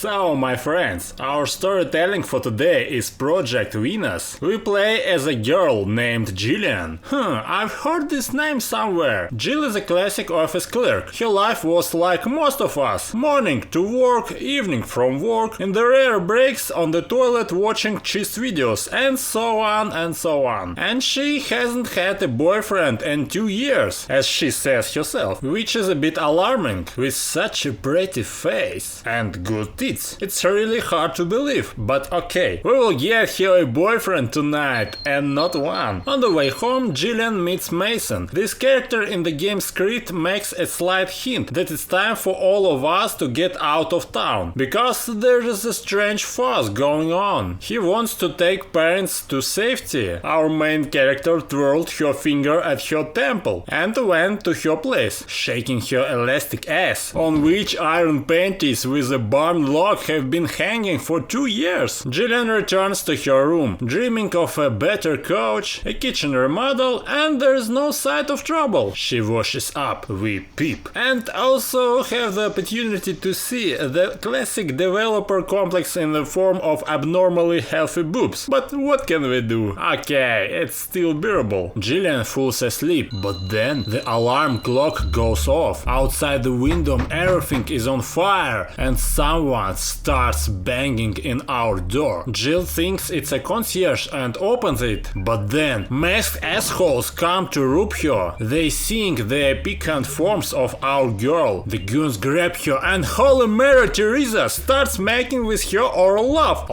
So, my friends, our storytelling for today is Project Venus. We play as a girl named Jillian. I've heard this name somewhere. Jill is a classic office clerk. Her life was like most of us. Morning to work, evening from work, in the rare breaks on the toilet watching cheese videos, and so on and so on. And she hasn't had a boyfriend in 2 years, as she says herself, which is a bit alarming, with such a pretty face and good tits. It's really hard to believe, but okay, we will get her a boyfriend tonight, and not one. On the way home, Jillian meets Mason. This character in the game's script makes a slight hint that it's time for all of us to get out of town, because there is a strange fuss going on. He wants to take parents to safety. Our main character twirled her finger at her temple and went to her place, shaking her elastic ass, on which iron panties with a barn log have been hanging for 2 years. Jillian returns to her room, dreaming of a better couch, a kitchen remodel, and there's no sight of trouble. She washes up, we peep, and also have the opportunity to see the classic developer complex in the form of abnormally healthy boobs. But what can we do? Okay, it's still bearable. Jillian falls asleep, but then the alarm clock goes off. Outside the window everything is on fire and someone starts banging in our door. Jill thinks it's a concierge and opens it, but then masked assholes come to rob her. They sing the piquant forms of our girl. The goons grab her and Holy Mary Teresa starts making with her oral love.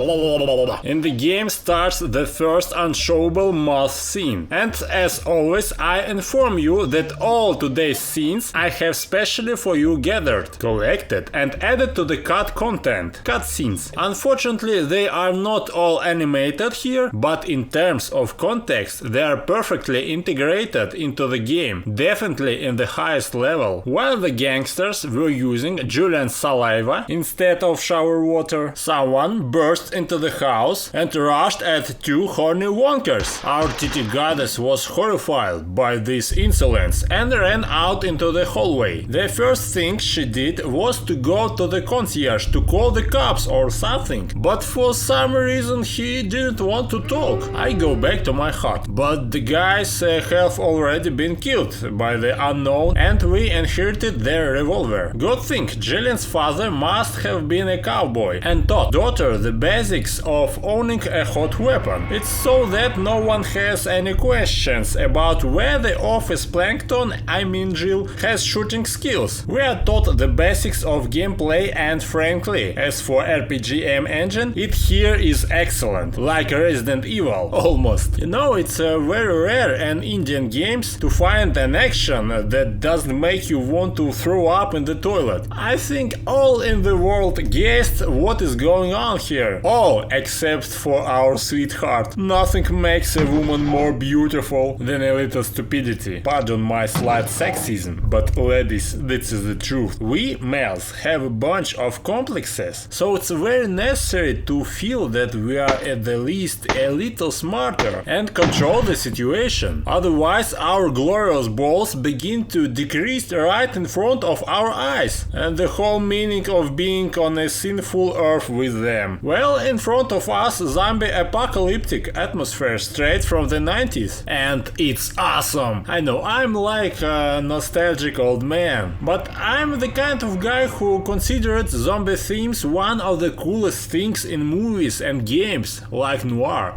In the game starts the first unshowable moth scene. And as always, I inform you that all today's scenes I have specially for you gathered, collected and added to the cut content, cutscenes. Unfortunately, they are not all animated here, but in terms of context, they are perfectly integrated into the game, definitely in the highest level. While the gangsters were using Julian's saliva instead of shower water, someone burst into the house and rushed at 2 horny wonkers. Our titty goddess was horrified by this insolence and ran out into the hallway. The first thing she did was to go to the concierge to call the cops or something, but for some reason he didn't want to talk. I go back to my hut, but the guys have already been killed by the unknown and we inherited their revolver. Good thing Jillian's father must have been a cowboy and taught daughter the basics of owning a hot weapon. It's so that no one has any questions about where the office plankton, I mean Jill, has shooting skills. We are taught the basics of gameplay and frankly, as for RPGM engine, it here is excellent, like Resident Evil, almost. You know, it's very rare in Indian games to find an action that doesn't make you want to throw up in the toilet. I think all in the world guessed what is going on here. All except for our sweetheart. Nothing makes a woman more beautiful than a little stupidity. Pardon my slight sexism, but ladies, this is the truth. We males have a bunch of complexes, so it's very necessary to feel that we are at the least a little smarter and control the situation. Otherwise, our glorious balls begin to decrease right in front of our eyes, and the whole meaning of being on a sinful earth with them. Well, in front of us, zombie apocalyptic atmosphere straight from the 90s, and it's awesome. I know I'm like a nostalgic old man, but I'm the kind of guy who considered zombie themes one of the coolest things in movies and games, like noir.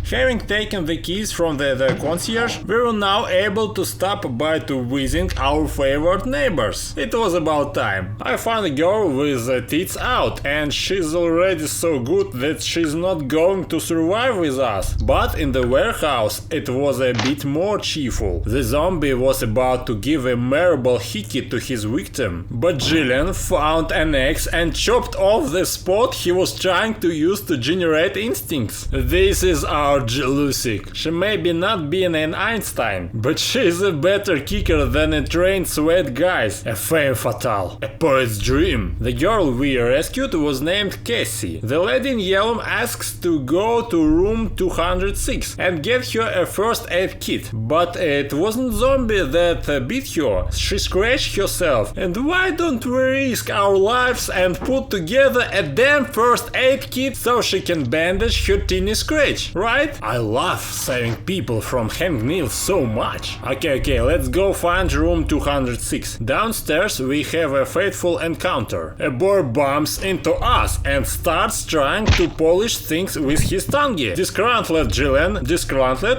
Having taken the keys from the concierge, we were now able to stop by to visit our favorite neighbors. It was about time. I found a girl with tits out, and she's already so good that she's not going to survive with us. But in the warehouse, it was a bit more cheerful. The zombie was about to give a memorable hickey to his victim, but Jillian found an axe and chopped off the spot he was trying to use to generate instincts. This is our our Jelusic. She may be not being an Einstein, but she's a better kicker than a trained sweat guys. A femme fatale. A poet's dream. The girl we rescued was named Cassie. The lady in yellow asks to go to room 206 and get her a first aid kit. But it wasn't zombie that beat her. She scratched herself. And why don't we risk our lives and put together a damn first aid kit so she can bandage her teeny scratch, right? I love saving people from hangnails so much. Okay, let's go find room 206. Downstairs we have a fateful encounter. A boy bumps into us and starts trying to polish things with his tongue. Disgruntled Jillian,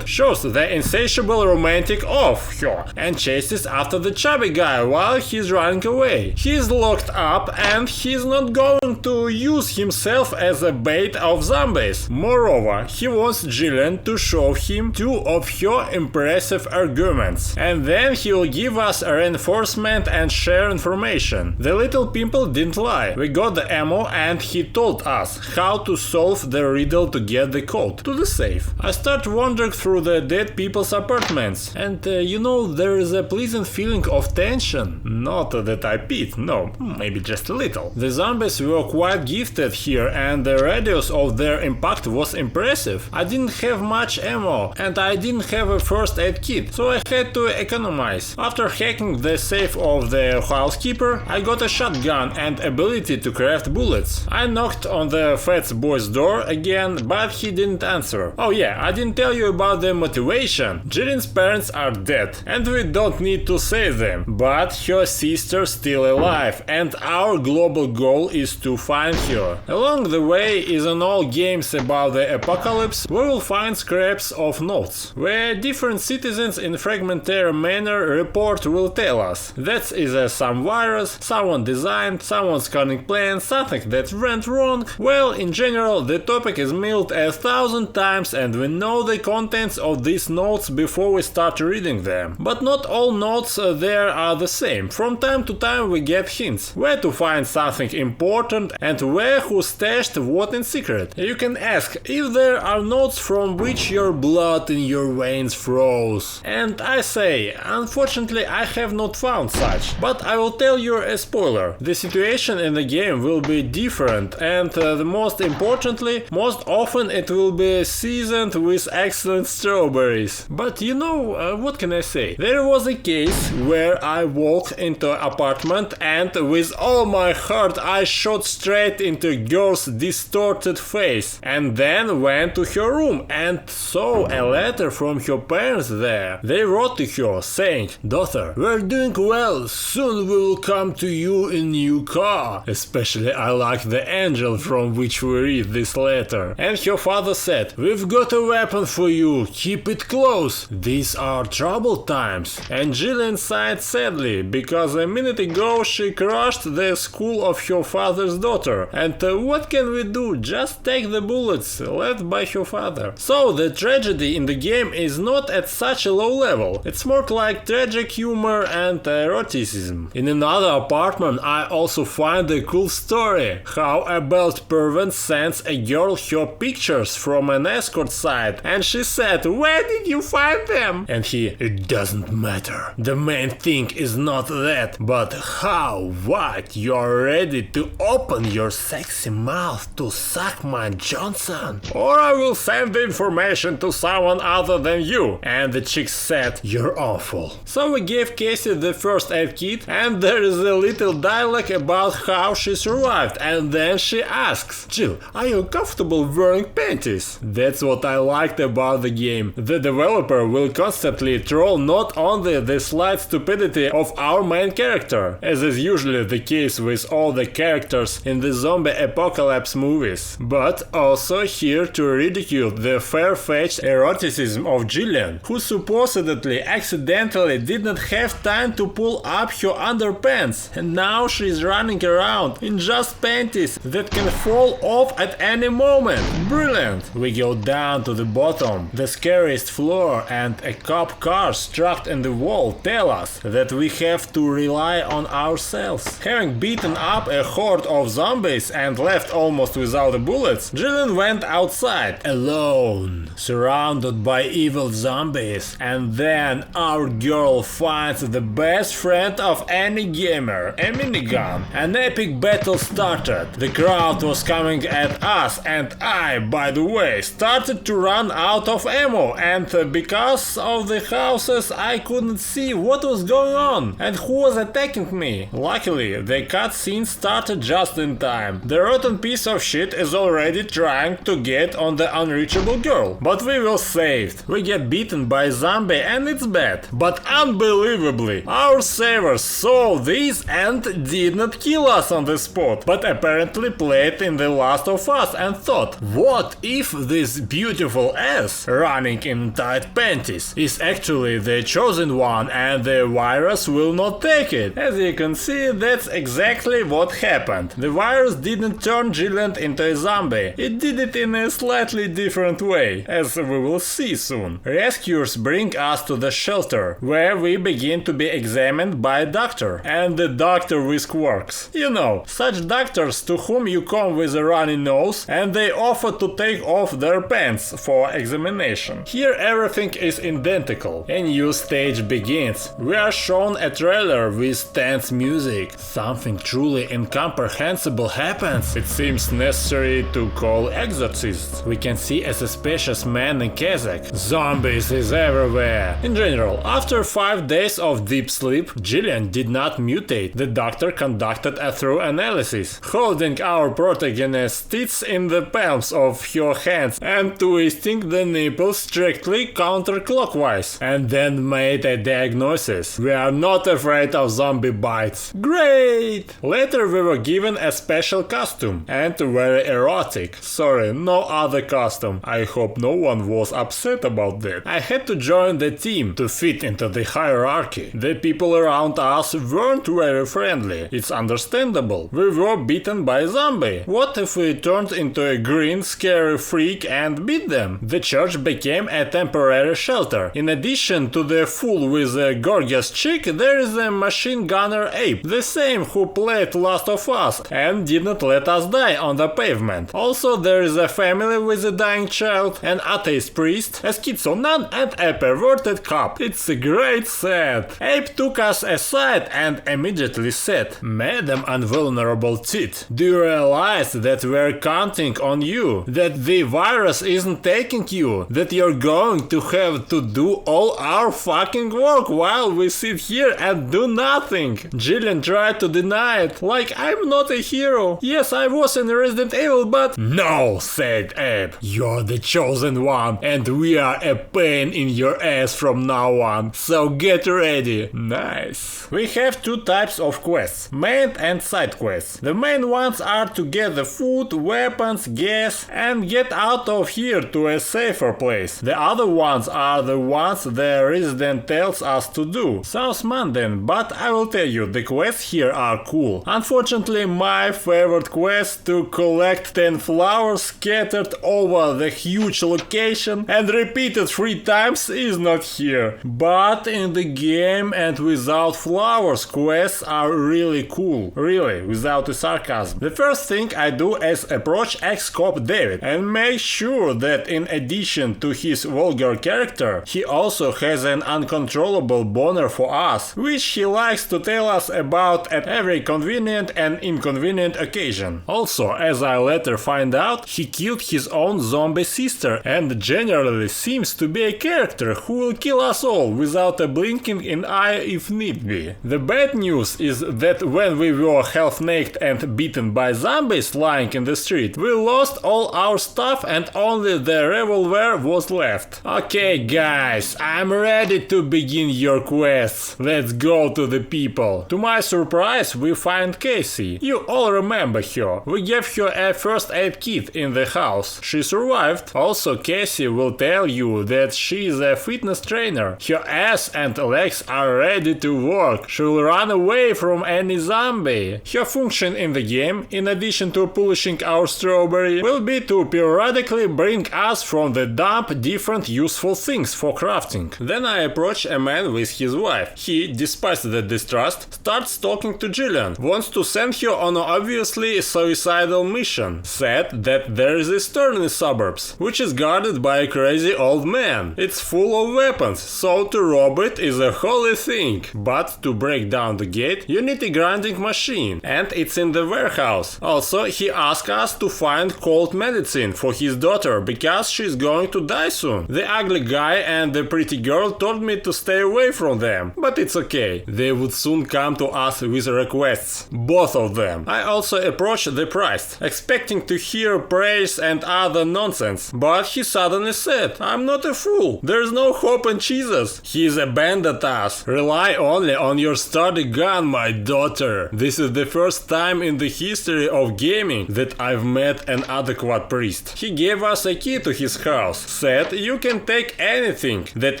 shows the insatiable romantic of her and chases after the chubby guy while he's running away. He's locked up and he's not going to use himself as a bait of zombies. Moreover, he wants Jillian to show him two of her impressive arguments, and then he'll give us a reinforcement and share information. The little pimple didn't lie. We got the ammo and he told us how to solve the riddle to get the code to the safe. I start wandering through the dead people's apartments, and there is a pleasant feeling of tension. Not that I peed, no, maybe just a little. The zombies were quite gifted here and the radius of their impact was impressive. I didn't have much ammo and I didn't have a first aid kit, so I had to economize. After hacking the safe of the housekeeper, I got a shotgun and ability to craft bullets. I knocked on the fat boy's door again, but he didn't answer. Oh yeah, I didn't tell you about the motivation. Jillian's parents are dead and we don't need to save them, but her sister's still alive and our global goal is to find her. Along the way is in all games about the apocalypse, we will find scraps of notes, where different citizens in fragmentary manner report will tell us. That is some virus, someone designed, someone's cunning plan, something that went wrong. Well, in general, the topic is milled 1,000 times and we know the contents of these notes before we start reading them. But not all notes there are the same. From time to time we get hints where to find something important and where who stashed what in secret. You can ask if there are notes from which your blood in your veins froze. And I say, unfortunately I have not found such. But I will tell you a spoiler. The situation in the game will be different and most importantly, most often it will be seasoned with excellent strawberries. But what can I say? There was a case where I walked into an apartment and with all my heart I shot straight into a girl's distorted face and then went to her room and saw a letter from her parents there. They wrote to her saying, "Daughter, we're doing well, soon we will come to you in new car." Especially I like the angel from which we read this letter. And her father said, "We've got a weapon for you, keep it close, these are troubled times." And Jillian sighed sadly, because a minute ago she crushed the skull of her father's daughter. And what can we do? Just take the bullets left by her father. So the tragedy in the game is not at such a low level. It's more like tragic humor and eroticism. In another apartment I also find a cool story. How a belt pervert sends a girl her pictures from an escort site and she said, "Where did you find them?" And he, "It doesn't matter. The main thing is not that, but how, what, you're ready to open your sexy mouth to suck my Johnson? Or I will send the information to someone other than you." And the chick said, "You're awful." So we gave Casey the first aid kit and there is a little dialogue about how she survived and then she asks, "Jill, are you comfortable wearing panties?" That's what I liked about the game. The developer will constantly troll not only the slight stupidity of our main character, as is usually the case with all the characters in the zombie apocalypse movies, but also here to ridicule the far-fetched eroticism of Jillian, who supposedly accidentally didn't have time to pull up her underpants, and now she's running around in just panties that can fall off at any moment. Brilliant! We go down to the bottom, the scariest floor, and a cop car struck in the wall tell us that we have to rely on ourselves. Having beaten up a horde of zombies and left almost without bullets, Jillian went outside, alone alone, surrounded by evil zombies, and then our girl finds the best friend of any gamer, a minigun. An epic battle started. The crowd was coming at us, and I, by the way, started to run out of ammo, and because of the houses I couldn't see what was going on and who was attacking me. Luckily, the cutscene started just in time. The rotten piece of shit is already trying to get on the unreachable girl, but we were saved. We get beaten by a zombie and it's bad. But unbelievably, our savers saw this and did not kill us on the spot, but apparently played in The Last of Us and thought, what if this beautiful ass running in tight panties is actually the chosen one and the virus will not take it? As you can see, that's exactly what happened. The virus didn't turn Jillian into a zombie. It did it in a slightly different way, as we will see soon. Rescuers bring us to the shelter, where we begin to be examined by a doctor, and the doctor with quirks. You know, such doctors to whom you come with a runny nose and they offer to take off their pants for examination. Here everything is identical. A new stage begins. We are shown a trailer with tense music. Something truly incomprehensible happens. It seems necessary to call exorcists. We can see a suspicious man in Kazakh. Zombies is everywhere. In general, after 5 days of deep sleep, Jillian did not mutate. The doctor conducted a thorough analysis, holding our protagonist's tits in the palms of her hands and twisting the nipples strictly counterclockwise, and then made a diagnosis. We are not afraid of zombie bites. Great! Later we were given a special costume, and very erotic. Sorry, no other costume. I hope no one was upset about that. I had to join the team to fit into the hierarchy. The people around us weren't very friendly. It's understandable. We were beaten by a zombie. What if we turned into a green, scary freak and beat them? The church became a temporary shelter. In addition to the fool with a gorgeous chick, there is a machine gunner ape, the same who played Last of Us and didn't let us die on the pavement. Also, there is a family with a dying child, an atheist priest, a schizo nun and a perverted cop. It's a great set. Ape took us aside and immediately said, Madam Unvulnerable Tit, do you realize that we're counting on you? That the virus isn't taking you? That you're going to have to do all our fucking work while we sit here and do nothing? Jillian tried to deny it, like I'm not a hero. Yes, I was in Resident Evil, but... No, said Abe, you're the chosen one, and we are a pain in your ass from now on, so get ready. Nice. We have two types of quests, main and side quests. The main ones are to get the food, weapons, gas, and get out of here to a safer place. The other ones are the ones the resident tells us to do. Sounds mundane, but I will tell you, the quests here are cool. Unfortunately, my favorite quest to collect 10 flowers scattered over the huge location and repeated 3 times is not here. But in the game and without flowers, quests are really cool. Really, without a sarcasm. The first thing I do is approach ex-cop David and make sure that in addition to his vulgar character, he also has an uncontrollable boner for us, which he likes to tell us about at every convenient and inconvenient occasion. Also, as I later find out, he killed his own zombie sister and generally seems to be a character who will kill us all without a blinking an eye if need be. The bad news is that when we were half naked and beaten by zombies lying in the street, we lost all our stuff and only the revolver was left. Okay guys, I'm ready to begin your quests. Let's go to the people. To my surprise, we find Casey. You all remember her. We gave her a first aid kit in the house. She survived. Also, Casey will tell you that she is a fitness trainer. Her ass and legs are ready to work. She will run away from any zombie. Her function in the game, in addition to polishing our strawberry, will be to periodically bring us from the dump different useful things for crafting. Then I approach a man with his wife. He, despite the distrust, starts talking to Jillian, wants to send her on an obviously suicidal mission. Said that there is a store in the suburbs suburbs, which is guarded by a crazy old man. It's full of weapons, so to rob it is a holy thing. But to break down the gate, you need a grinding machine, and it's in the warehouse. Also, he asked us to find cold medicine for his daughter, because she's going to die soon. The ugly guy and the pretty girl told me to stay away from them, but it's okay. They would soon come to us with requests. Both of them. I also approached the priest, expecting to hear praise and other nonsense. But he suddenly said, "I'm not a fool. There's no hope in Jesus. He's abandoned us. Rely only on your sturdy gun, my daughter." This is the first time in the history of gaming that I've met an adequate priest. He gave us a key to his house, said you can take anything that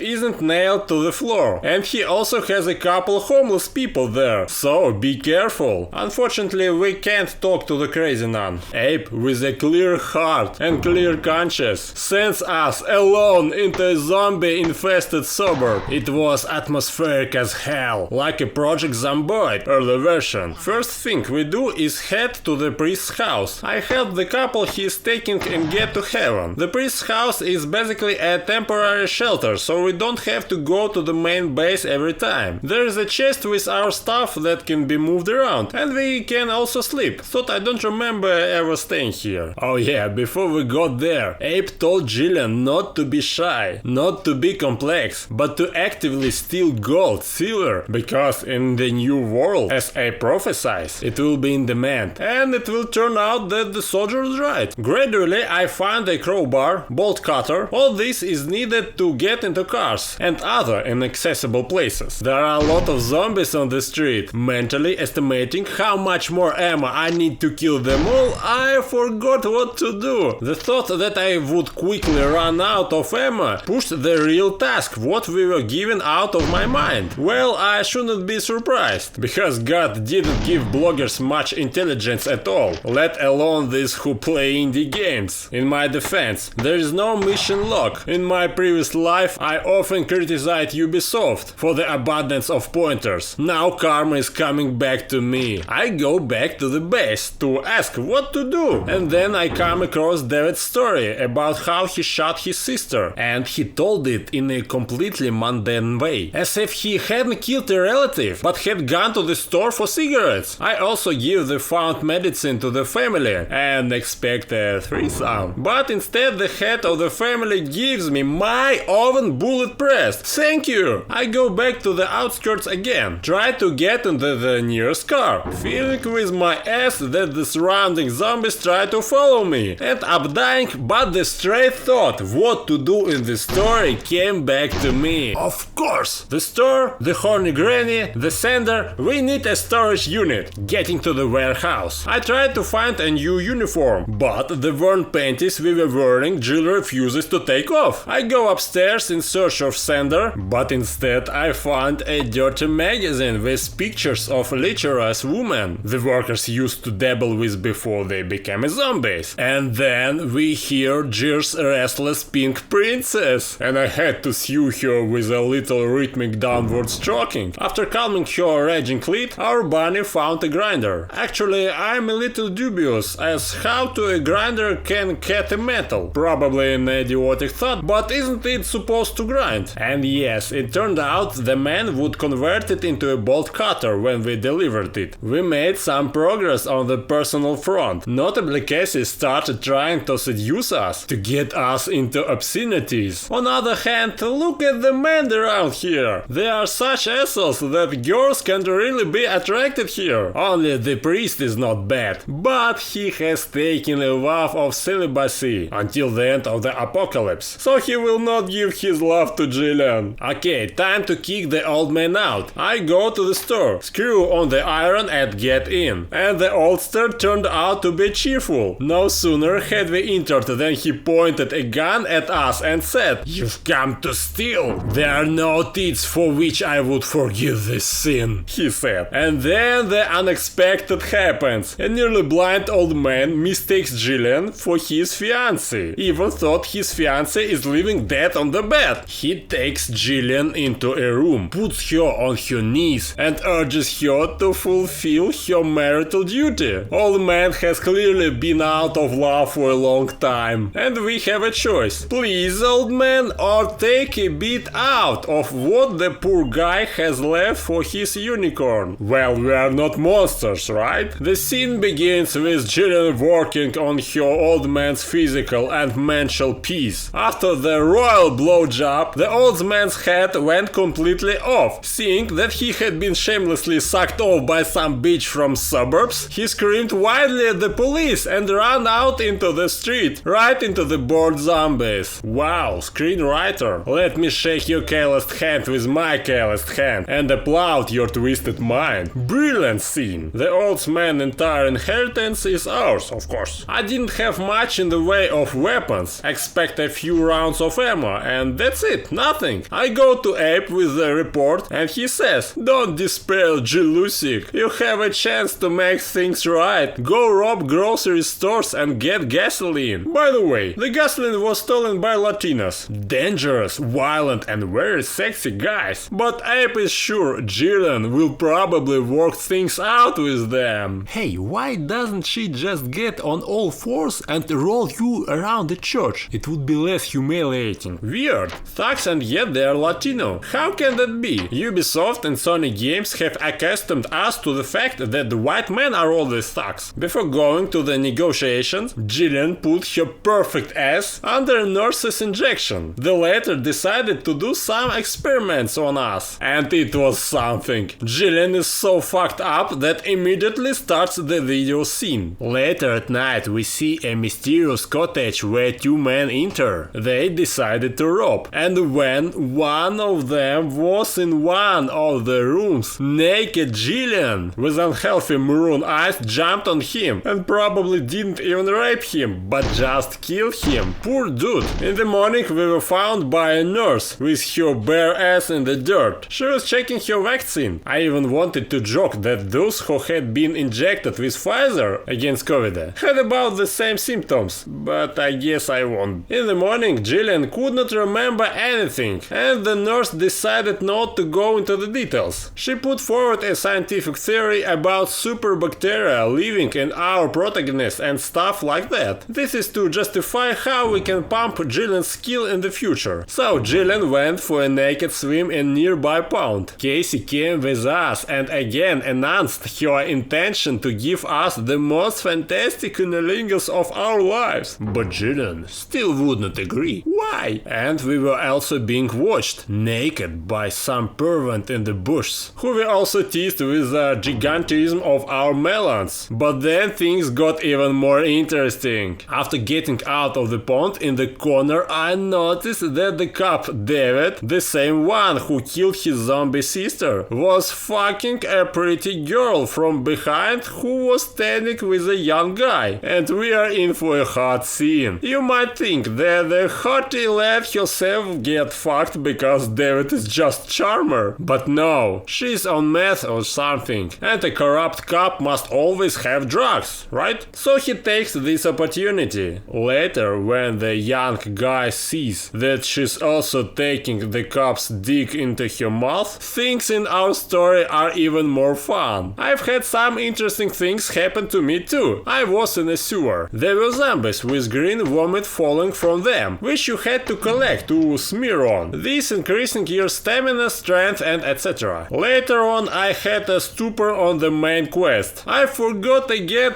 isn't nailed to the floor, and he also has a couple homeless people there, so be careful. Unfortunately, we can't talk to the crazy nun. Abe, with a clear heart and clear conscience, sends us alone into a zombie-infested suburb. It was atmospheric as hell, like a Project Zomboid early version. First thing we do is head to the priest's house. I help the couple he's taking and get to heaven. The priest's house is basically a temporary shelter, so we don't have to go to the main base every time. There is a chest with our stuff that can be moved around, and we can also sleep. Thought I don't remember ever staying here. Oh yeah, before we got there, Abe told Jillian not to be shy, not to be complex, but to actively steal gold, silver, because in the new world, as I prophesied, it will be in demand, and it will turn out that the soldier is right. Gradually, I find a crowbar, bolt cutter. All this is needed to get into cars and other inaccessible places. There are a lot of zombies on the street. Mentally estimating how much more ammo I need to kill them all, I forgot what to do. The thought that I would quickly run out of ammo pushed the real task, what we were given, out of my mind. Well, I shouldn't be surprised, because God didn't give bloggers much intelligence at all, let alone these who play indie games. In my defense, there is no mission log. In my previous life, I often criticized Ubisoft for the abundance of pointers. Now karma is coming back to me. I go back to the base to ask what to do, and then I come across David's story about how he shot his sister, and he told it in a completely mundane way, as if he hadn't killed a relative, but had gone to the store for cigarettes. I also give the found medicine to the family and expect a threesome, but instead the head of the family gives me my oven bullet pressed. Thank you! I go back to the outskirts again, try to get into the nearest car, feeling with my ass that the surrounding zombies try to follow me, and I'm dying, but the straight thought what to do in the story came back to me. Of course! The store, the horny granny, the sender, we need a storage unit. Getting to the warehouse. I tried to find a new uniform, but the worn panties we were wearing Jill refuses to take off. I go upstairs in search of sender, but instead I find a dirty magazine with pictures of lecherous women the workers used to dabble with before they became zombies. And then we hear Jill's restless pink princess, and I had to sue her with a little rhythmic downward stroking. After calming her raging clit, our bunny found a grinder. Actually, I'm a little dubious as how to a grinder can cut a metal. Probably an idiotic thought, but isn't it supposed to grind? And yes, it turned out the man would convert it into a bolt cutter when we delivered it. We made some progress on the personal front. Notably, Cassie started trying to seduce us, to get us into obscenities. On the other hand, look at the men around here. They are such assholes that girls can't really be attracted here. Only the priest is not bad, but he has taken a vow of celibacy until the end of the apocalypse, so he will not give his love to Jillian. Okay, time to kick the old man out. I go to the store, screw on the iron and get in. And the oldster turned out to be cheerful. No sooner had we entered than he pointed a gun at us and said, "You've come to steal. There are no deeds for which I would forgive this sin," he said. And then the unexpected happens. A nearly blind old man mistakes Jillian for his fiancée. Even thought his fiancée is living dead on the bed. He takes Jillian into a room, puts her on her knees, and urges her to fulfill her marital duty. Old man has clearly been out of love for a long time. time. And we have a choice. Please, old man, or take a bit out of what the poor guy has left for his unicorn. Well, we are not monsters, right? The scene begins with Jillian working on her old man's physical and mental peace. After the royal blowjob, the old man's head went completely off. Seeing that he had been shamelessly sucked off by some bitch from suburbs, he screamed wildly at the police and ran out into the street, right into the bored zombies. Wow, screenwriter, let me shake your calloused hand with my calloused hand and applaud your twisted mind. Brilliant scene. The old man's entire inheritance is ours, of course. I didn't have much in the way of weapons, expect a few rounds of ammo, and that's it, nothing. I go to Abe with the report and he says, don't despair, Jelusic, you have a chance to make things right. Go rob grocery stores and get gasoline. By the way, the gasoline was stolen by Latinos. Dangerous, violent and very sexy guys. But Abe is sure Jillian will probably work things out with them. Hey, why doesn't she just get on all fours and roll you around the church? It would be less humiliating. Weird. Thugs and yet they are Latino. How can that be? Ubisoft and Sony Games have accustomed us to the fact that the white men are always thugs. Before going to the negotiations, Jillian put her perfect ass under a nurse's injection. The latter decided to do some experiments on us. And it was something. Jillian is so fucked up that immediately starts the video scene. Later at night we see a mysterious cottage where two men enter. They decided to rob. And when one of them was in one of the rooms, naked Jillian with unhealthy maroon eyes jumped on him and probably didn't even rape him, but just kill him. Poor dude. In the morning we were found by a nurse with her bare ass in the dirt. She was checking her vaccine. I even wanted to joke that those who had been injected with Pfizer against COVID had about the same symptoms, but I guess I won't. In the morning Jillian could not remember anything, and the nurse decided not to go into the details. She put forward a scientific theory about super bacteria living in our protagonist and stuff like that. This is to justify how we can pump Jillian's skill in the future. So Jillian went for a naked swim in nearby pond. Casey came with us and again announced her intention to give us the most fantastic cunnilingus of our lives. But Jillian still wouldn't agree. Why? And we were also being watched naked by some pervert in the bush, who we also teased with the gigantism of our melons. But then things got even more interesting. After getting out of the pond in the corner, I noticed that the cop David, the same one who killed his zombie sister, was fucking a pretty girl from behind who was standing with a young guy. And we are in for a hot scene. You might think that the hottie let herself get fucked because David is just charmer. But no, she's on meth or something. And a corrupt cop must always have drugs, right? So he takes this opportunity. Later, when the young guy sees that she's also taking the cop's dick into her mouth, things in our story are even more fun. I've had some interesting things happen to me too. I was in a sewer. There were zombies with green vomit falling from them, which you had to collect to smear on, this increasing your stamina, strength and etc. Later on I had a stupor on the main quest. I forgot again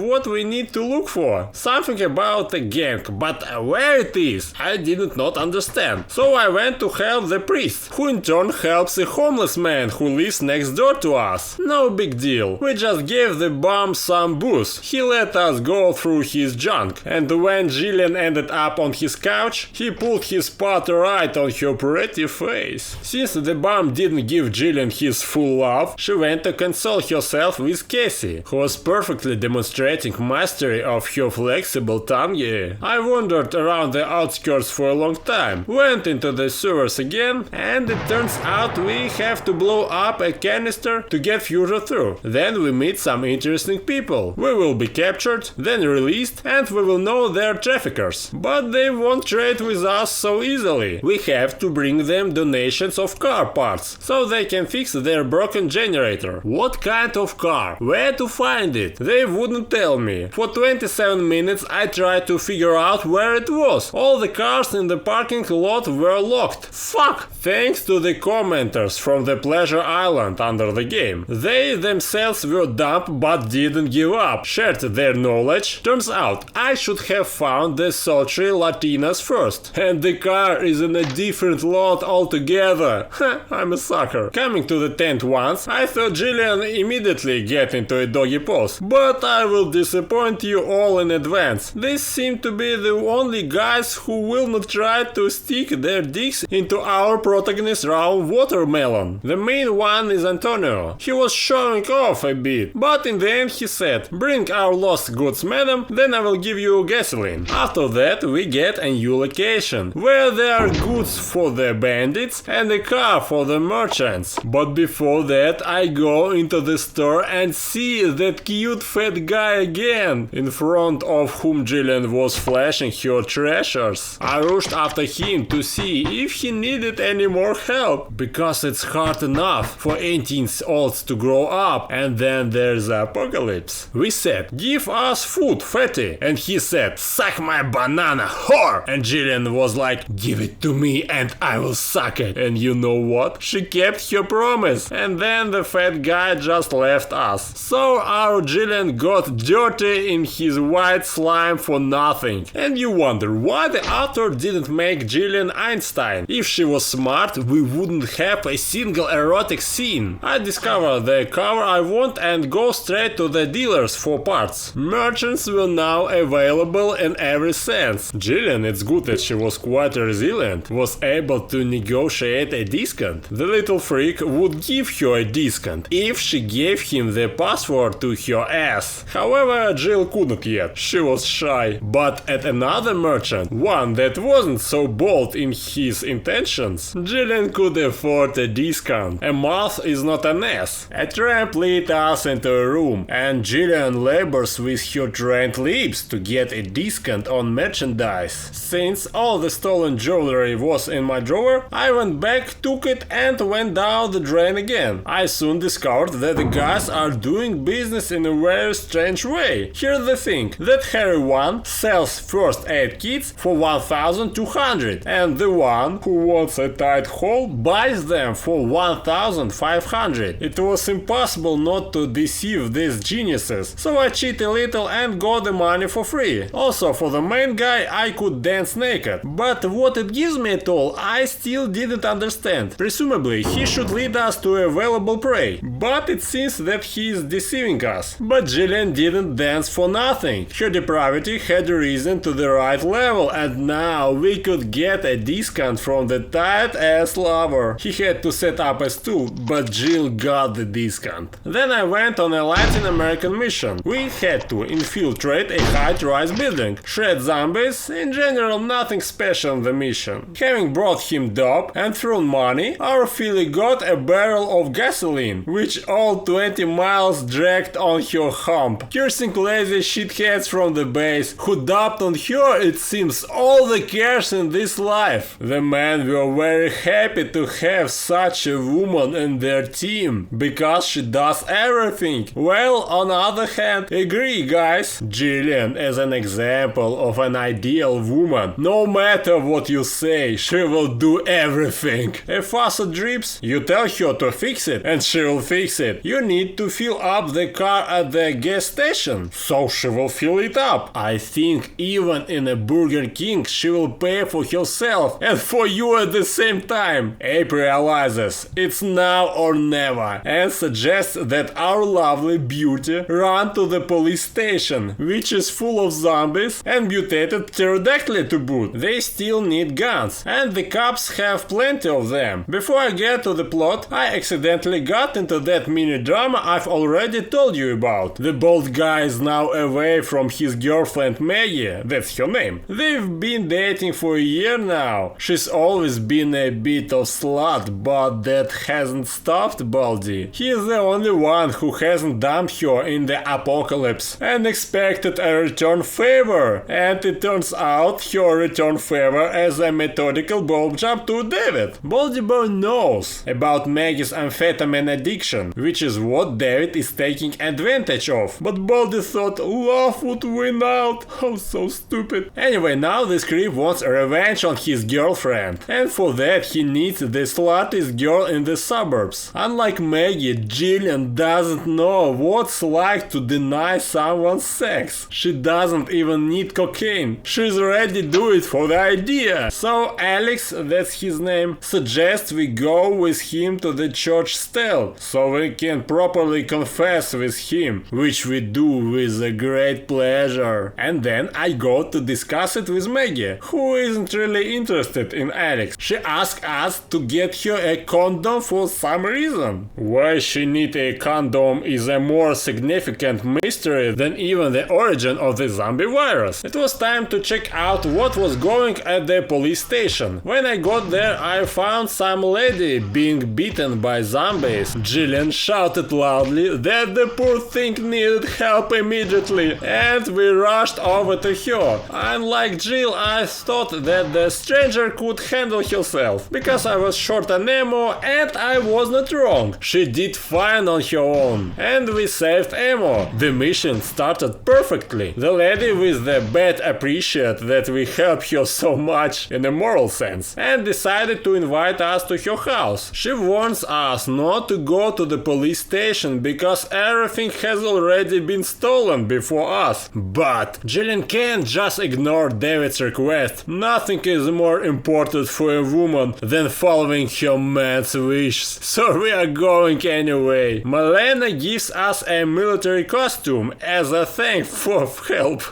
what we need to look for. Something about a gang, but where it is, I did not understand. So I went to help the priest, who in turn helps a homeless man who lives next door to us. No big deal. We just gave the bum some booze. He let us go through his junk, and when Jillian ended up on his couch, he pulled his pot right on her pretty face. Since the bum didn't give Jillian his full love, she went to console herself with Cassie, who was perfectly demonstrating mastery of her flexible tongue. I wandered around the outskirts for a long time, went into the sewers again, and it turns out we have to blow up a canister to get future through. Then we meet some interesting people. We will be captured, then released, and we will know they're traffickers. But they won't trade with us so easily. We have to bring them donations of car parts, so they can fix their broken generator. What kind of car? Where to find it? They wouldn't tell me. For 27 minutes I tried tried to figure out where it was. All the cars in the parking lot were locked. Fuck! Thanks to the commenters from the Pleasure Island under the game. They themselves were dumb but didn't give up, shared their knowledge. Turns out, I should have found the sultry Latinas first. And the car is in a different lot altogether. I'm a sucker. Coming to the tent once, I thought Jillian immediately get into a doggy pose. But I will disappoint you all in advance. They seem to be the only guys who will not try to stick their dicks into our protagonist's round watermelon. The main one is Antonio. He was showing off a bit, but in the end he said, "Bring our lost goods, madam, then I will give you gasoline." After that we get a new location, where there are goods for the bandits and a car for the merchants. But before that I go into the store and see that cute fat guy again, in front of whom Jillian was flashing her treasures. I rushed after him to see if he needed any more help, because it's hard enough for 18-olds to grow up, and then there's the apocalypse. We said, "Give us food, fatty," and he said, "Suck my banana, whore!" And Jillian was like, "Give it to me and I will suck it." And you know what? She kept her promise, and then the fat guy just left us. So our Jillian got dirty in his white slime for nothing. And you wonder why the author didn't make Jillian Einstein. If she was smart, we wouldn't have a single erotic scene. I discover the cover I want and go straight to the dealers for parts. Merchants were now available in every sense. Jillian, it's good that she was quite resilient, was able to negotiate a discount. The little freak would give her a discount if she gave him the password to her ass. However, Jill couldn't yet. She was shy. But at another merchant, one that wasn't so bold in his intentions, Jillian could afford a discount. A mouth is not an ass. A tramp lead us into a room, and Jillian labors with her trained lips to get a discount on merchandise. Since all the stolen jewelry was in my drawer, I went back, took it, and went down the drain again. I soon discovered that the guys are doing business in a very strange way. Here's the thing, that hairy one sells first aid kits for 1,200, and the one who wants a tight hole buys them for 1,500. It was impossible not to deceive these geniuses, so I cheat a little and got the money for free. Also, for the main guy I could dance naked, but what it gives me at all I still didn't understand. Presumably he should lead us to available prey, but it seems that he is deceiving us. But Jillian didn't dance for nothing. Her depravity had risen to the right level, and now we could get a discount from the tight-ass lover. He had to set up a stool, but Jill got the discount. Then I went on a Latin American mission. We had to infiltrate a high-rise building, shred zombies, in general nothing special in the mission. Having brought him dope and thrown money, our filly got a barrel of gasoline, which all 20 miles dragged on her hump. Cursing lazy shitheads from the base, who dumped on her, it seems, all the cares in this life. The men were very happy to have such a woman in their team, because she does everything. Well, on the other hand, agree guys, Jillian is an example of an ideal woman. No matter what you say, she will do everything. A faucet drips, you tell her to fix it, and she will fix it. You need to fill up the car at the gas station, so she will fill it up. I think even in a Burger King she will pay for herself and for you at the same time. Abe realizes it's now or never and suggests that our lovely beauty run to the police station, which is full of zombies and mutated pterodactyl to boot. They still need guns, and the cops have plenty of them. Before I get to the plot, I accidentally got into that mini drama I've already told you about. The bald guy is now away from his girlfriend Maggie, that's her name. They've been dating for a year now. She's always been a bit of slut, but that hasn't stopped Baldy. He's the only one who hasn't dumped her in the apocalypse and expected a return favor. And it turns out her return favor as a methodical bulb jump to David. Baldy Boy knows about Maggie's amphetamine addiction mission, which is what David is taking advantage of. But Baldy thought love would win out. Oh, so stupid. Anyway, now this creep wants revenge on his girlfriend, and for that he needs the sluttiest girl in the suburbs. Unlike Maggie, Jillian doesn't know what's like to deny someone sex. She doesn't even need cocaine. She's ready to do it for the idea. So Alex, that's his name, suggests we go with him to the church stealth, so we can properly confess with him, which we do with a great pleasure. And then I go to discuss it with Maggie, who isn't really interested in Alex. She asks us to get her a condom for some reason. Why she need a condom is a more significant mystery than even the origin of the zombie virus. It was time to check out what was going at the police station. When I got there, I found some lady being beaten by zombies. Jillian shouted loudly that the poor thing needed help immediately, and we rushed over to her. Unlike Jill, I thought that the stranger could handle herself, because I was short on ammo, and I was not wrong. She did fine on her own, and we saved ammo. The mission started perfectly. The lady with the bat appreciated that we helped her so much in a moral sense, and decided to invite us to her house. She warns us not to go to the police station because everything has already been stolen before us. But Jillian can't just ignore David's request. Nothing is more important for a woman than following her man's wishes. So we are going anyway. Malena gives us a military costume as a thank for help.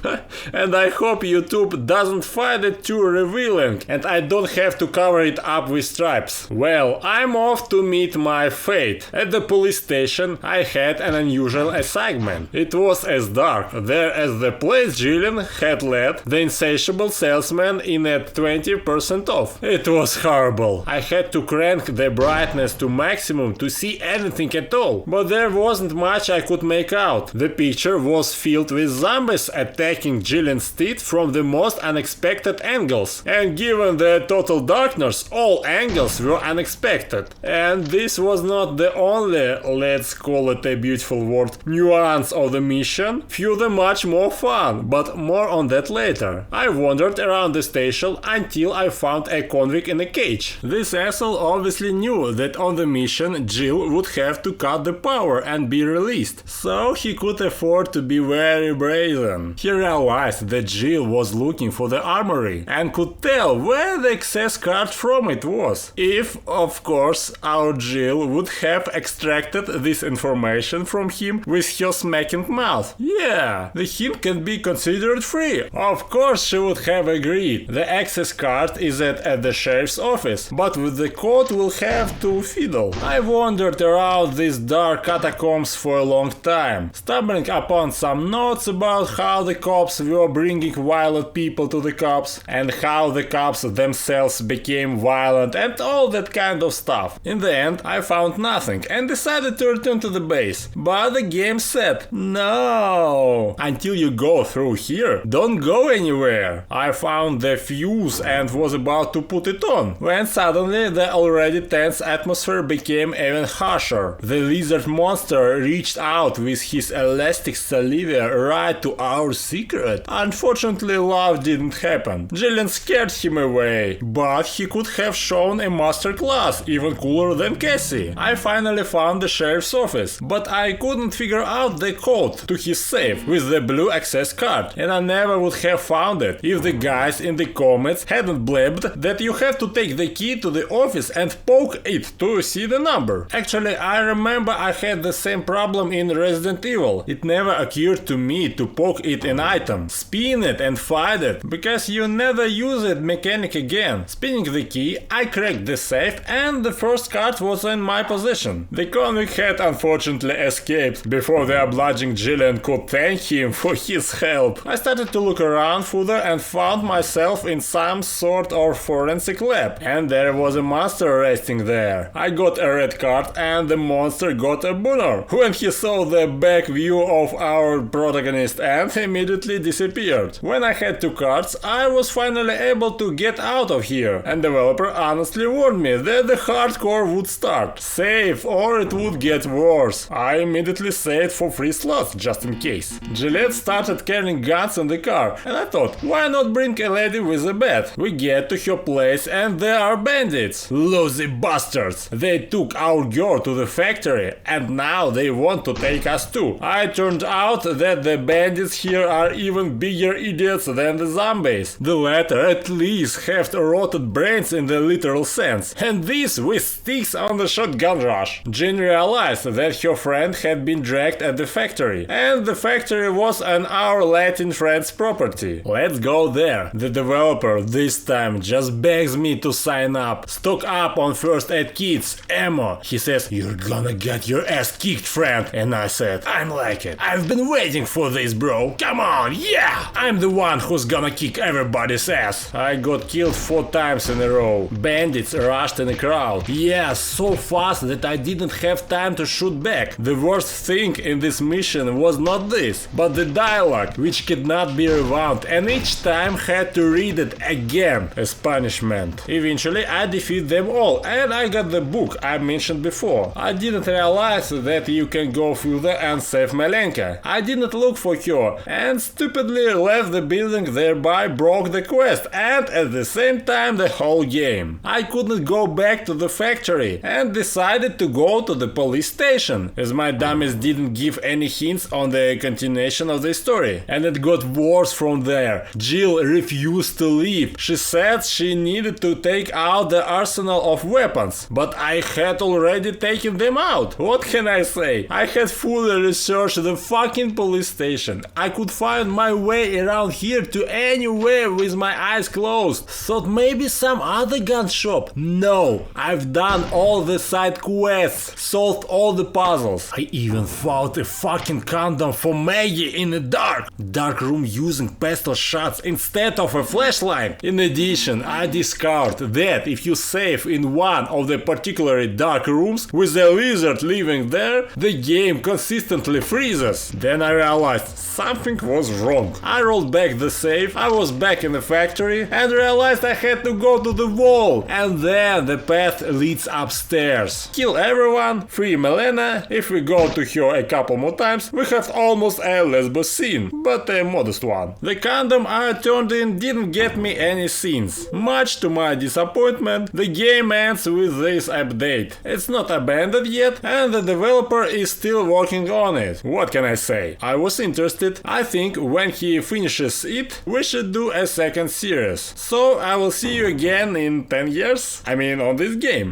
And I hope YouTube doesn't find it too revealing and I don't have to cover it up with stripes. Well, I'm off to meet my fate. At the police station I had an unusual assignment. It was as dark there as the place Jillian had led the insatiable salesman in at 20% off. It was horrible. I had to crank the brightness to maximum to see anything at all, but there wasn't much I could make out. The picture was filled with zombies attacking Jillian's teeth from the most unexpected angles, and given the total darkness, all angles were unexpected. And this was not the only, let's call it a beautiful word, nuance of the mission. Few the much more fun, but more on that later. I wandered around the station until I found a convict in a cage. This asshole obviously knew that on the mission Jill would have to cut the power and be released, so he could afford to be very brazen. He realized that Jill was looking for the armory and could tell where the access card from it was. If, of course, our Jill would have extracted this information from him with her smacking mouth. Yeah, the hint can be considered free. Of course she would have agreed. The access card is at the sheriff's office, but with the code we'll have to fiddle. I wandered around these dark catacombs for a long time, stumbling upon some notes about how the cops were bringing violent people to the cops, and how the cops themselves became violent and all that kind of stuff. In the end, I found nothing and decided to return to the base. But the game said, no, until you go through here, don't go anywhere. I found the fuse and was about to put it on, when suddenly the already tense atmosphere became even harsher. The lizard monster reached out with his elastic saliva right to our secret. Unfortunately, love didn't happen. Jillian scared him away, but he could have shown a masterclass, even cooler than Cassie. I finally found the sheriff's office, but I couldn't figure out the code to his safe with the blue access card, and I never would have found it if the guys in the comments hadn't blabbed that you have to take the key to the office and poke it to see the number. Actually, I remember I had the same problem in Resident Evil. It never occurred to me to poke it an item, spin it and find it, because you never use it mechanic again. Spinning the key, I cracked the safe and the first card was in my possession. The convict had unfortunately escaped before the obliging Jillian could thank him for his help. I started to look around further and found myself in some sort of forensic lab, and there was a monster resting there. I got a red card and the monster got a boner when he saw the back view of our protagonist and immediately disappeared. When I had 2 cards, I was finally able to get out of here, and developer honestly warned me that the hardcore would start. Save or or it would get worse. I immediately saved for free slots, just in case. Juliet started carrying guns in the car, and I thought, why not bring a lady with a bat? We get to her place and there are bandits. Lousy bastards! They took our girl to the factory and now they want to take us too. It turned out that the bandits here are even bigger idiots than the zombies. The latter at least have rotted brains in the literal sense, and this with sticks on the shotgun rush. Jean realized that her friend had been dragged at the factory, and the factory was on our Latin friend's property. Let's go there. The developer this time just begs me to sign up. Stock up on first aid kits, ammo. He says, you're gonna get your ass kicked, friend. And I said, I'm like it. I've been waiting for this, bro. Come on, yeah! I'm the one who's gonna kick everybody's ass. I got killed 4 times in a row. Bandits rushed in a crowd. Yeah, so fast that I didn't have time to shoot back. The worst thing in this mission was not this, but the dialogue, which could not be rewound, and each time had to read it again as punishment. Eventually I defeat them all, and I got the book I mentioned before. I didn't realize that you can go through there and save Malenka. I didn't look for her, and stupidly left the building, thereby broke the quest, and at the same time the whole game. I couldn't go back to the factory, and decided to go to the police station, as my dummies didn't give any hints on the continuation of the story. And it got worse from there. Jill refused to leave. She said she needed to take out the arsenal of weapons, but I had already taken them out. What can I say? I had fully researched the fucking police station. I could find my way around here to anywhere with my eyes closed. Thought maybe some other gun shop. No, I've done all the side quests, solved all the puzzles. I even found a fucking condom for Maggie in the dark room using pistol shots instead of a flashlight. In addition, I discovered that if you save in one of the particularly dark rooms with a lizard living there, the game consistently freezes. Then I realized something was wrong. I rolled back the save, I was back in the factory and realized I had to go to the wall, and then the path leads upstairs. Kill everyone, free Melena. If we go to her a couple more times, we have almost a lesbos scene, but a modest one. The condom I turned in didn't get me any scenes. Much to my disappointment, the game ends with this update. It's not abandoned yet, and the developer is still working on it. What can I say? I was interested. I think when he finishes it, we should do a second series. So I will see you again in 10 years. I mean, on this game.